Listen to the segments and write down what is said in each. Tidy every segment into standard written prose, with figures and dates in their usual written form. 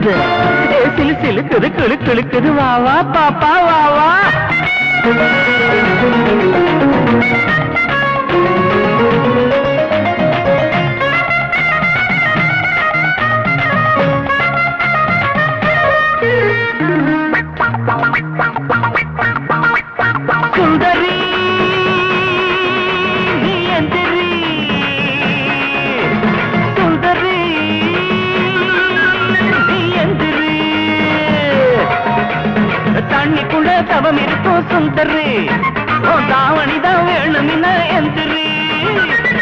சிலுக்குது சிலுக்குது கிளுக்குது வா வா பாப்பா வா வா. சுந்தரி நீ எந்திரி சுந்தரி நீ எந்திரி தண்ணிக்குள்ள தவம் இருக்கும் சுந்தரி தாவணிதான் வேணுமின்னா எந்திரி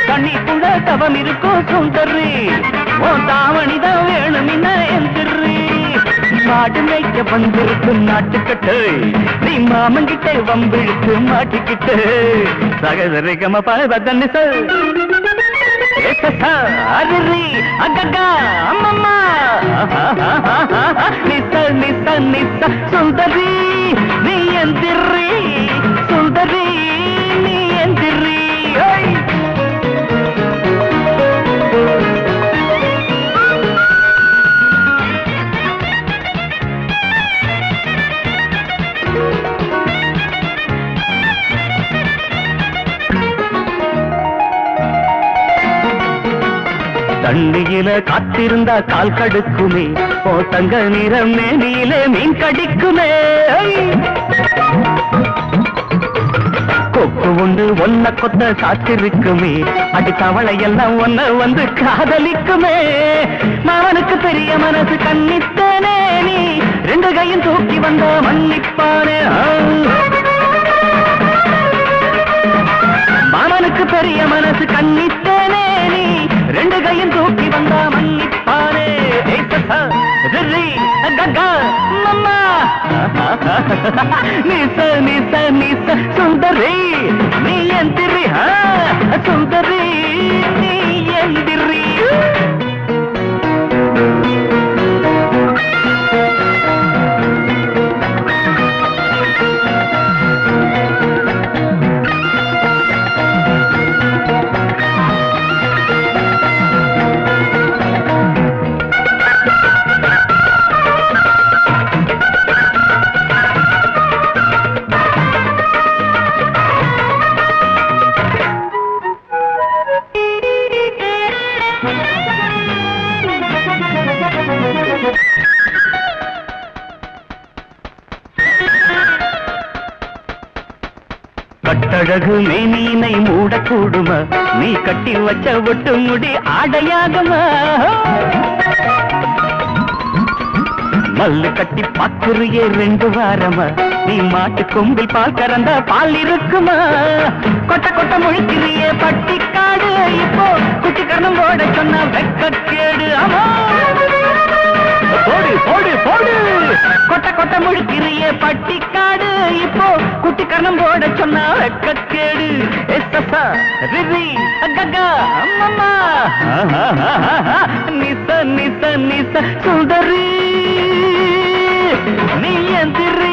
தண்ணிக்குள்ள தவம் இருக்கும் சுந்தரி தாவணிதான் வேணுமின்னா எந்திரி மாடு மேய்க்க வந்திருக்கு நாட்டுக்கட்டு நீ மாமங்கிட்ட வம்பிழுத்து மாட்டிக்கிட்டு சகதரிகம பதன்னு அரி அக்கா அம்மம்மா நிச நிச நிச சுந்தரி நீ எந்திரி சுந்தரி நீ எந்திரி. தண்ணியில காத்திருந்தா கால் கடுக்குமே ஓ தங்க நிறம் மேனியிலே மீன் கடிக்குமே. கொக்கு உண்டு ஒன்ன கொத்த காத்திருக்குமே அடி தவளை எல்லாம் ஒன்ன வந்து காதலிக்குமே. மாவனுக்கு பெரிய மனசு கண்ணித்தனே நீ ரெண்டு கையும் தூக்கி வந்த மன்னிப்பானே. மாமனுக்கு பெரிய மனசு கண்ணித்தனே நீ ரெண்டு கையும் தூக்கி வந்தா மன்னிப்பானே. மம்மா நிச நிச நிச சுந்தரி நீ எந்திரி சுந்தரி நீ எந்திரி. கட்டழகு மேனீனை மூடக்கூடுமா நீ கட்டி வச்ச ஒட்டு முடி ஆடையாகுமா. மல்லு கட்டி பாக்குறியே 2 வாரமா நீ மாட்டு கொம்பில் பால் கறந்த பால் இருக்குமா. கொட்ட கொட்ட முழிக்கிறியே பட்டிக்காடு இப்போ குட்டி கரணம் போட சொன்ன வெக்கக்கேடு. ஆமா போடு போடு போடு கொட்ட கொட்ட முழிக்கிறியே பட்டிக்காடு இப்போ குட்டி கரணம் போட சொன்ன வெக்கக்கேடு. ரிரி அக்கா அம்மம்மா நிச நிச நிச சுந்தரி நீ எந்திரி